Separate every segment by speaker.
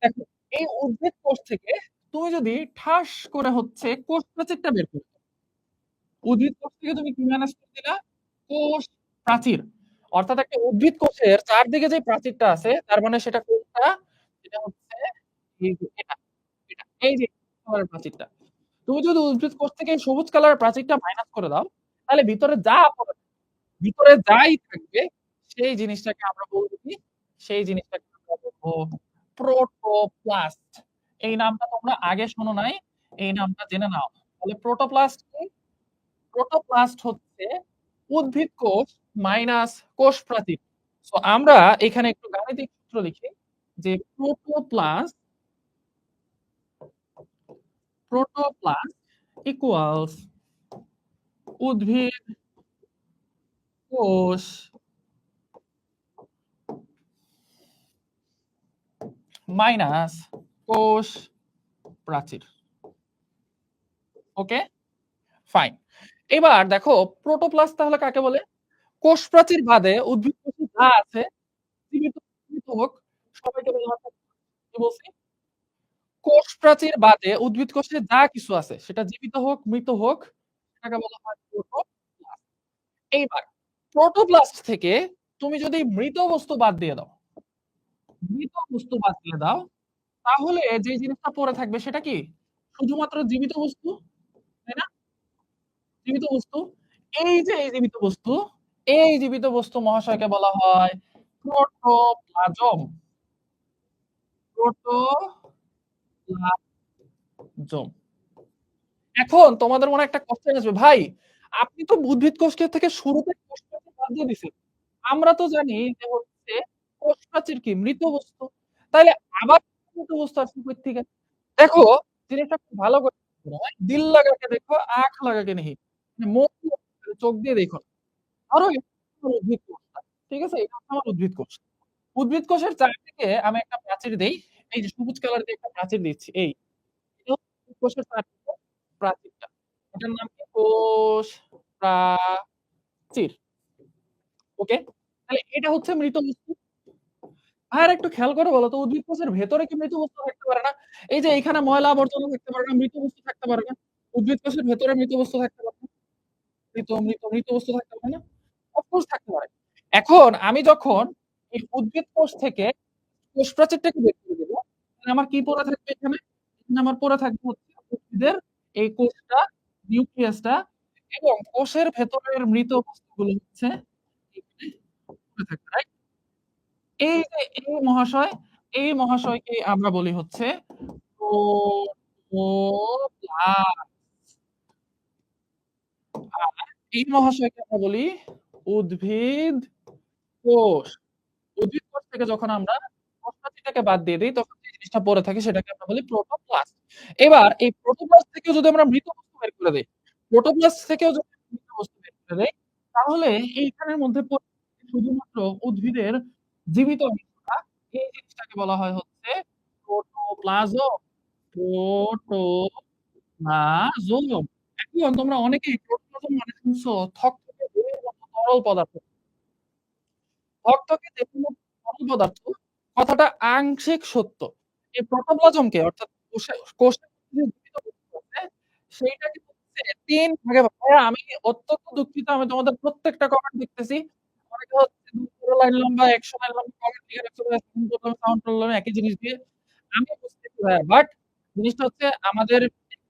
Speaker 1: দেখো এই উদ্ভিদ কোষ থেকে তুমি যদি ঠাস করে হচ্ছে কোষ প্রাচীরটা বের করো, উদ্ভিদ কোষ থেকে তুমি কি ম্যানেজ করে দিলা? কোষ প্রাচীর। অর্থাৎ একটা উদ্ভিদ কোষের চারদিকে যে প্রাচীরটা আছে তার মানে সেটা কোনটা? সেটা হচ্ছে এই যে এটা এই যে কালারের প্রাচীরটা। তুমি যদি উদ্ভিদ কোষ থেকে সবুজ কালারের প্রাচীরটা মাইনাস করে দাও, তাহলে ভিতরে যাই থাকবে সেই জিনিসটাকে আমরা বলবো কি? সেই জিনিসটাকে আমরা বলবো প্রোটোপ্লাস্ট। এই নামটা তোমরা আগে শোনো নাই, এই নামটা জেনে নাও। তাহলে প্রোটোপ্লাস্ট কি? প্রোটোপ্লাস্ট হচ্ছে উদ্ভিদ কোষ মাইনাস কোষ প্রাচীর। সো আমরা এখানে একটু গাণিতিক সূত্র লিখি যে প্রোটোপ্লাস্ট ইকুয়ালস উদ্ভিদ কোষ মাইনাস কোষ প্রাচীর। ওকে, ফাইন। এবার দেখো প্রোটোপ্লাস্ট তাহলে কাকে বলে? কোষ প্রাচীর বাদে উদ্ভিদ কোষে যা আছে জীবিত মৃত হোক সবাইকে বলা হয় কি বলছি? কোষ প্রাচীর বাদে উদ্ভিদ কোষে যা কিছু আছে সেটা জীবিত হোক মৃত হোক সেটাকে বলা হয় প্রোটোপ্লাস্ট। এইবার প্রোটোপ্লাস্ট থেকে তুমি যদি মৃত বস্তু বাদ দিয়ে দাও, মৃত বস্তু বাদ দিয়ে দাও, তাহলে যে জিনিসটা পড়ে থাকবে সেটা কি? শুধুমাত্র জীবিত বস্তু, তাই না? জীবিত বস্তু। এই যে এই জীবিত বস্তু, এই জীবিত বস্তু মহাশয়কে বলা হয় প্রোটোপ্লাজম। প্রোটোপ্লাজম। এখন তোমাদের মনে একটা কোশ্চেন আসবে, ভাই আপনি তো উদ্ভিদ কোষকে থেকে শুরুতে কোষ প্রাচীর বাদ দিয়ে দিছেন। আমরা তো জানি যে হচ্ছে কোষ প্রাচীর কি? মৃত বস্তু। তাইলে আবার মৃত বস্তু আসছে কই থেকে? দেখো জিনিসটা খুব ভালো করে বুঝতে হয়। দিল লাগাকে দেখো, আঁখ লাগাকে নেহি। মানে মন দিয়ে চোখ দিয়ে দেখো না। ধরো এটা হচ্ছে আমার উদ্ভিদ কোষটা। ঠিক আছে? এটা হচ্ছে আমার উদ্ভিদ কোষ। উদ্ভিদ কোষের চারদিকে আমি একটা প্রাচীর দেই। এই যে সবুজ কালার দিয়ে একটা প্রাচীর দিচ্ছি। এই এটা হচ্ছে উদ্ভিদ কোষের চারদিকে প্রাচীরটা। এটার নাম কি? কোষ প্রাচীর। ওকে? তাহলে এটা হচ্ছে মৃত বস্তু। আর একটু খেয়াল করে বলো তো উদ্ভিদ কোষের ভেতরে কি মৃত বস্তু থাকতে পারে না? এই যে এখানে ময়লা আবর্জনা থাকতে পারে না, মৃত বস্তু থাকতে পারে না? উদ্ভিদ কোষের ভেতরে মৃত বস্তু থাকতে পারে না? মৃত বস্তু থাকতে পারে না? অফকোর্স থাকতে পারে। এখন আমি যখন এই উদ্ভিদ কোষ থেকে কোষ প্রাচীরটাকে বের করে দেব, তাহলে আমার কি পড়ে থাকবে এখানে? এখানে আমার পড়ে থাকবে হচ্ছে উদ্ভিদের এই কোষটা, নিউক্লিয়াসটা এবং কোষের ভেতরের মৃত বস্তুগুলো হচ্ছে এখানে পড়ে থাকবে, রাইট? এই মহাশয়কে আমরা বলি হচ্ছে প্রোটোপ্লাস্ট। আর এই মহাশয়কে আমরা বলি উদ্ভিদ কোষ। উদ্ভিদ কোষ থেকে যখন আমরা কোষ প্রাচীরটাকে বাদ দিয়ে দেই তখন যে জিনিসটা পড়ে থাকে সেটাকে আমরা বলি প্রোটোপ্লাস্ট। এবার এই প্রোটোপ্লাস্ট থেকেও যদি আমরা মৃত বস্তু বের করে দেই, প্রোটোপ্লাস্ট থেকেও যদি আমরা মৃত বস্তু বের করে দেই, তাহলে এইখানের মধ্যে পড়ে থাকে শুধুমাত্র উদ্ভিদের জীবিত অংশটা। এই জিনিসটাকে বলা হয় হচ্ছে প্রোটোপ্লাজম। প্রোটোপ্লাজম। এখন তোমরা অনেকেই প্রোটোপ্লাজম মানে শুনছো থকথকে দইয়ের মতো তরল পদার্থ। থকথকে তেলের মতো তরল পদার্থ কথাটা আংশিক সত্য। এই প্রোটোপ্লাজমকে অর্থাৎ কোষের মধ্যে যে জীবিত বস্তু আছে সেইটাকে হচ্ছে ৩ ভাগে ভাগ। ভাইয়া আমি অত্যন্ত দুঃখিত, আমি তোমাদের প্রত্যেকটা কমেন্ট দেখতেছি। অনেকে হচ্ছে ২০০ লাইন লম্বা ১০০ লাইন লম্বা কমেন্ট লিখে রাখছো ভাইয়া, সাউন্ড প্রবলেম একই জিনিস দিয়ে। আমি বুঝতেছি ভাইয়া, বাট জিনিসটা হচ্ছে আমাদের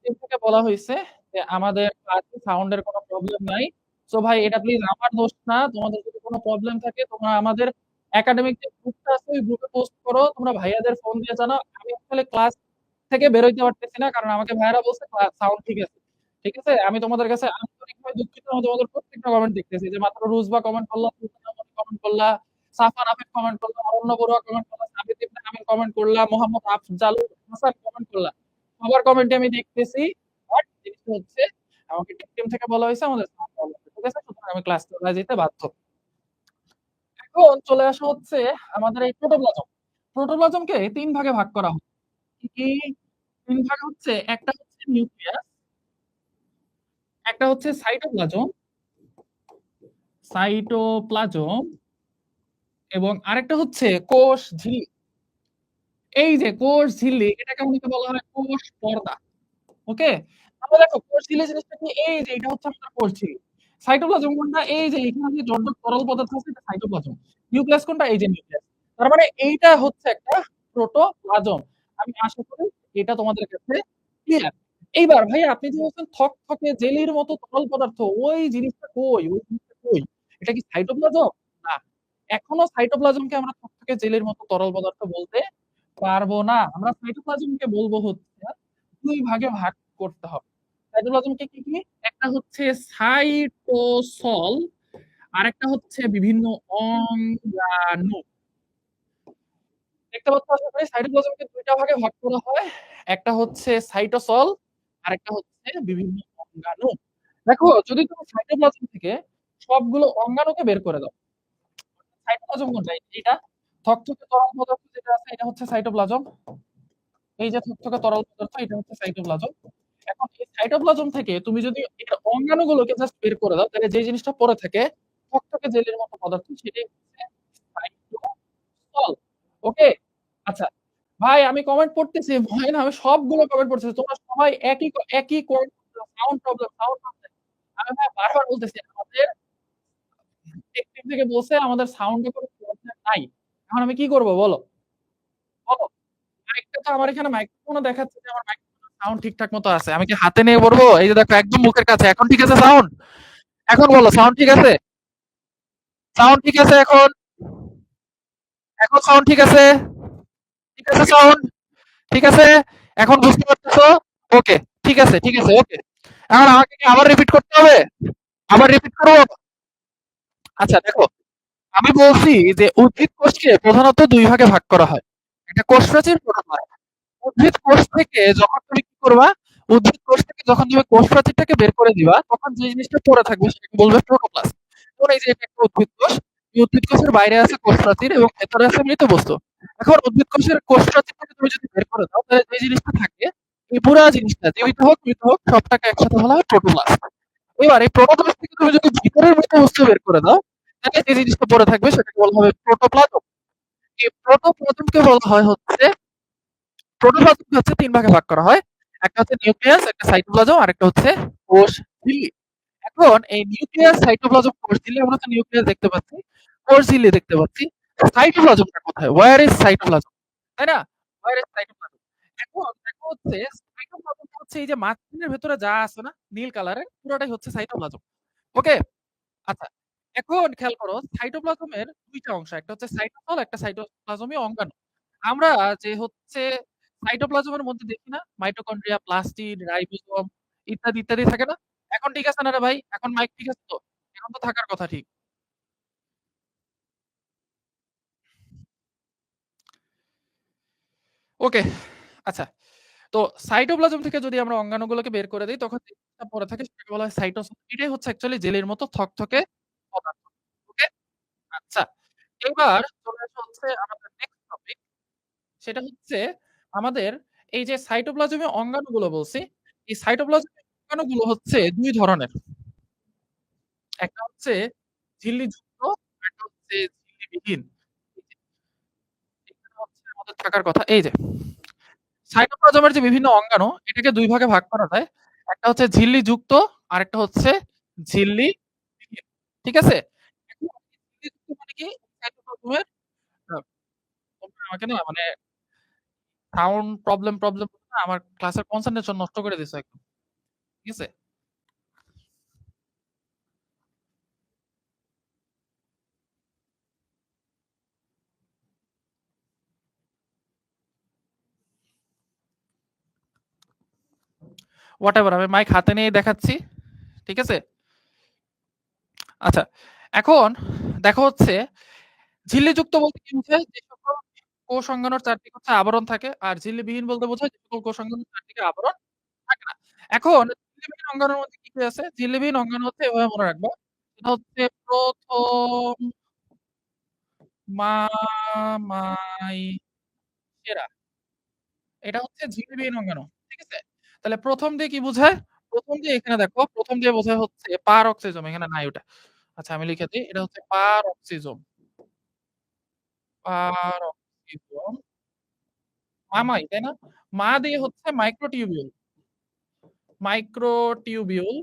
Speaker 1: টিম থেকে বলা হইছে যে আমাদের ক্লাসে সাউন্ডের কোনো প্রবলেম নাই। সো ভাই এটা প্লিজ আমার দোষ না। তোমাদের যদি কোনো প্রবলেম থাকে তোমরা আমাদের একাডেমিক যে গ্রুপটা আছে ওই গ্রুপে পোস্ট করো। তোমরা ভাইয়াদের ফোন দিয়ে জানাও। আমি আসলে ক্লাস থেকে বের হইতে পারতেছি না কারণ আমাকে ভাইয়ারা বলছে সাউন্ড ঠিক আছে। ঠিক আছে? আমি তোমাদের কাছে আন্তরিকভাবে দুঃখিত। আমি তোমাদের প্রত্যেকটা কমেন্ট দেখতেছি যে মাত্র রুজবা কমেন্ট করলা, সুলতানা মনি কমেন্ট করলা, সাফান আফিফ কমেন্ট করলা, অরণ্য বড়ুয়া কমেন্ট করলা, সাবিত ইবনে আমির কমেন্ট করলা, মোহাম্মদ আফজালুল হাসান কমেন্ট করলা। সবার কমেন্টে আমি দেখতেছি। বাট জিনিসটা হচ্ছে আমাকে টিম থেকে বলা হয়েছে আমাদের সাউন্ড প্রবলেম। ঠিক আছে? সুতরাং আমি ক্লাস চালায় যেতে বাধ্য। এখন চলে আসা হচ্ছে আমাদের এই প্রোটোপ্লাজম। প্রোটোপ্লাজমকে ৩ ভাগে ভাগ করা হয়। কি, কি? ৩ ভাগ হচ্ছে, একটা হচ্ছে নিউক্লিয়াস, একটা হচ্ছে সাইটোপ্লাজম এবং আরেকটা হচ্ছে কোষ ঝিল্লি। এই যে কোষ ঝিল্লি এটাকে অনেকে বলা হয় কোষ পর্দা। ওকে? তাহলে দেখো কোষ ঝিল্লি জিনিসটা কি? এই যে এটা হচ্ছে আপনার কোষ ঝিল্লি। সাইটোপ্লাজম কোনটা? এই যে এখানে যে জট, জট তরল পদার্থ আছে এটা সাইটোপ্লাজম। নিউক্লিয়াস কোনটা? এই যে নিউক্লিয়াস। তার মানে এইটা হচ্ছে একটা প্রোটোপ্লাজম। আমি আশা করি এটা তোমাদের কাছে ক্লিয়ার। এইবার ভাই আপনি যে বলছেন থকথকে জেলির মতো তরল পদার্থ, ওই জিনিসটা কই? ওই জিনিসটা কই? এটা কি সাইটোপ্লাজম? না। এখনো সাইটোপ্লাজমকে আমরা থকথকে জেলির মতো তরল পদার্থ বলতে পারব না। আমরা সাইটোপ্লাজমকে বলব হচ্ছে ২ ভাগে ভাগ করতে হবে। সাইটোপ্লাজমকে কি, কি? একটা হচ্ছে সাইটোসল, আরেকটা হচ্ছে বিভিন্ন অঙ্গাণু। দেখতে পাচ্ছ আশা করি সাইটোপ্লাজমকে ২ টা ভাগে ভাগ করা হয়। একটা হচ্ছে সাইটোসল, আরেকটা হচ্ছে বিভিন্ন অঙ্গাণু। দেখো যদি তুমি সাইটোপ্লাজম থেকে সবগুলো অঙ্গাণুকে বের করে দাও। সাইটোপ্লাজম কোনটা? এইটা থকথকে তরল পদার্থ যেটা আছে এটা হচ্ছে সাইটোপ্লাজম। এই যে থকথকে তরল পদার্থ এটা হচ্ছে সাইটোপ্লাজম। এখন এই সাইটোপ্লাজম থেকে তুমি যদি এর অঙ্গাণুগুলোকে জাস্ট বের করে দাও, তাহলে যে জিনিসটা পড়ে থাকে থকথকে জেলের মতো পদার্থ সেটাই হচ্ছে সাইটোসল। ওকে? আচ্ছা। ভাই আমি কমেন্ট পড়তেছি। ভয় না আমি সবগুলো কমেন্ট পড়তেছি। তোমরা সবাই একই comment sound problem, sound problem. আমি ভাই বারবার বলতেছি আমাদের টেক টিম থেকে বলছে আমাদের সাউন্ডে কোনো প্রবলেম নাই। এখন আমি কি করব বলো? বলো। মাইকটা তো আমার এখানে মাইক্রোফোনও দেখাচ্ছে যে আমার মাইক্রোফোনের সাউন্ড ঠিকঠাক মতো আছে। আমি কি হাতে নিয়ে বলবো? এই যে দেখো একদম মুখের কাছে। এখন ঠিক আছে সাউন্ড? এখন বলো সাউন্ড ঠিক আছে? সাউন্ড ঠিক আছে এখন? এখন সাউন্ড ঠিক আছে? ঠিক আছে সাউন্ড? ঠিক আছে? এখন বুঝতে পারতেছো? ওকে। ঠিক আছে, ঠিক আছে, ওকে। এখন আমাকে কি আবার রিপিট করতে হবে? আবার রিপিট করব? আচ্ছা দেখো, আমি বলছি যে উদ্ভিদ কোষকে প্রধানত ২ ভাগে ভাগ করা হয়। একটা কোষ প্রাচীর, প্রোটোপ্লাস্ট। উদ্ভিদ কোষ থেকে যখন তুমি কি করবা? উদ্ভিদ কোষ থেকে যখন তুমি কোষ প্রাচীরটাকে বের করে দিবা, তখন যে জিনিসটা পড়ে থাকবে সেটাকে বলবে প্রোটোপ্লাস্ট। ধরো এই যে এটা একটা উদ্ভিদ কোষ। এই উদ্ভিদ কোষের বাইরে আছে কোষ প্রাচীর এবং ভেতরে আছে মৃত বস্তু। এখন উদ্ভিদ কোষের কোষ প্রাচীরটাকে তুমি যদি বের করে দাও, তাহলে যে জিনিসটা থাকে, এই পুরা জিনিসটা জীবিত হোক, মৃত হোক সবটাকে একসাথে বলা হয় প্রোটোপ্লাস্ট। এবার এই প্রোটোপ্লাস্ট থেকে তুমি যদি ভিতরের মৃত বস্তু বের করে দাও, তাহলে যে জিনিসটা পড়ে থাকবে সেটাকে বলা হবে প্রোটোপ্লাজম। এই প্রোটোপ্লাজমকে বলা হয় হচ্ছে প্রোটোপ্লাজমকে হচ্ছে ৩ ভাগে ভাগ করা হয়। একটা হচ্ছে নিউক্লিয়াস, একটা সাইটোপ্লাজম, আরেকটা হচ্ছে কোষ ঝিল্লি। এখন এই নিউক্লিয়াস, সাইটোপ্লাজম, কোষ ঝিল্লি আমরা তো নিউক্লিয়াস দেখতে পাচ্ছি, কোষ ঝিল্লি দেখতে পাচ্ছি। সাইটোপ্লাজমটা কোথায়? Where is cytoplasm? তাই না? Where is cytoplasm? এখন দেখো হচ্ছে সাইটোপ্লাজমটা হচ্ছে এই যে মাঝখানের ভেতরে যা আছে না নীল কালারের পুরোটাই হচ্ছে সাইটোপ্লাজম। ওকে? আচ্ছা। এখন খেয়াল করো সাইটোপ্লাজমের ২ টা অংশ। একটা হচ্ছে সাইটোসল, একটা সাইটোপ্লাজমীয় অঙ্গাণু। আমরা যে হচ্ছে সাইটোপ্লাজমের মধ্যে দেখি না মাইটোকন্ড্রিয়া, প্লাস্টিড, রাইবোসোম ইত্যাদি, ইত্যাদি থাকে না? এখন ঠিক আছে না রে ভাই? এখন মাইক ঠিক আছে তো? এখন তো থাকার কথা ঠিক। ওকে। আচ্ছা। তো সাইটোপ্লাজম থেকে যদি আমরা অঙ্গাণুগুলোকে বের করে দেই তখন যে জিনিসটা পড়ে থাকে সেটাকে বলা হয় সাইটোসল। এটাই হচ্ছে অ্যাকচুয়ালি জেলের মতো থকথকে পদার্থ। ওকে? আচ্ছা। এবার চলে আসা হচ্ছে আমাদের নেক্সট টপিক। সেটা হচ্ছে আমাদের এই যে সাইটোপ্লাজমীয় অঙ্গাণুগুলো বলছি, এই সাইটোপ্লাজমীয় অঙ্গাণুগুলো হচ্ছে ২ ধরনের। একটা হচ্ছে ঝিল্লিযুক্ত, আরেকটা হচ্ছে ঝিল্লিবিহীন। এই যে এখানে হচ্ছে আমাদের থাকার কথা এই যে সাইটোপ্লাজমের যে বিভিন্ন অঙ্গাণু এটাকে ২ ভাগে ভাগ করা যায়। একটা হচ্ছে ঝিল্লিযুক্ত, আরেকটা হচ্ছে ঝিল্লিবিহীন। ঠিক আছে? এখন ঝিল্লিযুক্ত মানে কি? সাইটোপ্লাজমের আ তোমরা আমাকে না মানে সাউন্ড প্রবলেম না আমার ক্লাসের কনসেনট্রেশন নষ্ট করে দিছো একদম। ঠিক আছে? হোয়াটএভার আমি মাইক হাতে নিয়েই দেখাচ্ছি। ঠিক আছে? আচ্ছা। এখন দেখো হচ্ছে ঝিল্লিযুক্ত বলতে কি বোঝায়? যে সকল কোষ অঙ্গাণুর চারদিকে হচ্ছে আবরণ থাকে। আর ঝিল্লিবিহীন বলতে বোঝায় যে সকল কোষ অঙ্গাণুর চারদিকে আবরণ থাকে না। এখন ঝিল্লিবিহীন অঙ্গাণুর মধ্যে কি, কি আছে? ঝিল্লিবিহীন অঙ্গাণু হচ্ছে এভাবে মনে রাখবা। সেটা হচ্ছে ১ম মামাইসেরা। এটা হচ্ছে ঝিল্লিবিহীন অঙ্গাণু। ঠিক আছে? তাহলে ১ম দিয়ে কি বোঝায়? ১ম দিয়ে এখানে দেখো ১ম দিয়ে বোঝায় হচ্ছে পারঅক্সিজম এখানে নাই ওটা। আচ্ছা আমি লিখে দেই। এটা হচ্ছে পারঅক্সিজম। পারঅক্সিজম মামাই, তাই না? মা দিয়ে হচ্ছে মাইক্রোটিউবিউল। মাইক্রোটিউবিউল।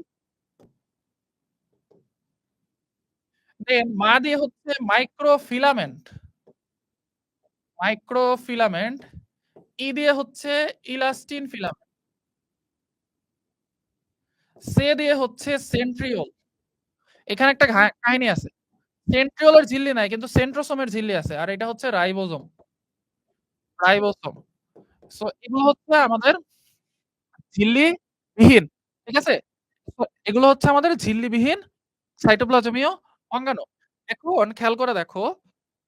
Speaker 1: দেন মা দিয়ে হচ্ছে মাইক্রোফিলামেন্ট। মাইক্রোফিলামেন্ট। ই দিয়ে হচ্ছে ইলাস্টিন ফিলামেন্ট। সে দিয়ে হচ্ছে সেন্ট্রিওল। এখানে একটা কাহিনী আছে। সেন্ট্রিওলের ঝিল্লি নাই কিন্তু সেন্ট্রোসোমের ঝিল্লি আছে। আর এটা হচ্ছে রাইবোজোম। রাইবোসোম। সো এগুলো হচ্ছে আমাদের ঝিল্লিবিহীন। ঠিক আছে? তো এগুলো হচ্ছে আমাদের ঝিল্লিবিহীন সাইটোপ্লাজমীয় অঙ্গাণু। এখন খেয়াল করে দেখো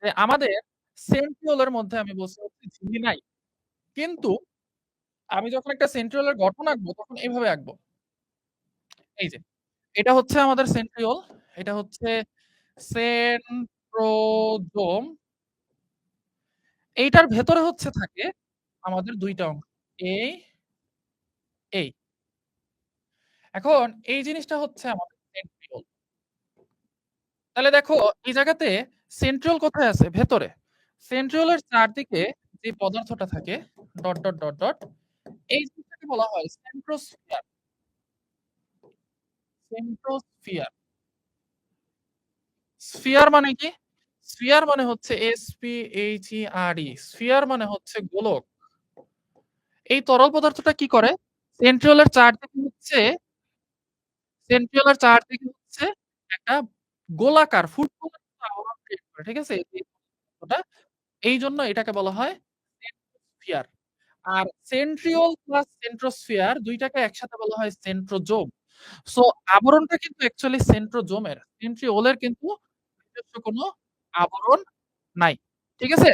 Speaker 1: যে আমাদের সেন্ট্রিওলের মধ্যে আমি বলছি হচ্ছে ঝিল্লি নাই। কিন্তু আমি যখন একটা সেন্ট্রিওলের গঠন আঁকবো তখন এভাবে আঁকবো। এই যে এটা হচ্ছে আমাদের সেন্ট্রিওল, এটা হচ্ছে সেন্ট্রোজোম। এইটার ভেতরে হচ্ছে থাকে আমাদের ২ টা অংশ। এই, এই। এখন এই জিনিসটা হচ্ছে আমাদের সেন্ট্রিওল। তাহলে দেখো এই জায়গাতে সেন্ট্রিওল কোথায় আছে? ভেতরে। সেন্ট্রিওলের চারদিকে যে পদার্থটা থাকে ডট, ডট, ডট, ডট এই জিনিসটাকে বলা হয় সেন্ট্রোস্ফিয়ার। সেন্ট্রোস্ফিয়ার। স্ফিয়ার মানে কি? স্ফিয়ার মানে হচ্ছে SPHERE স্ফিয়ার মানে হচ্ছে গোলক। এই তরল পদার্থটা কি করে? সেন্ট্রিওলের চারদিকে হচ্ছে সেন্ট্রিওলের চারদিকে হচ্ছে একটা গোলাকার ফুটবলের মতো আবরণ ক্রিয়েট করে। ঠিক আছে? এই পদার্থটা এইজন্য এটাকে বলা হয় সেন্ট্রোস্ফিয়ার। আর সেন্ট্রিওল প্লাস সেন্ট্রোস্ফিয়ার ২ টাকে একসাথে বলা হয় সেন্ট্রোজোম। সো আবরণটা কিন্তু অ্যাকচুয়ালি সেন্ট্রোজোমের। সেন্ট্রিওলের কিন্তু নিজস্ব কোনো আবরণ নাই। ঠিক আছে?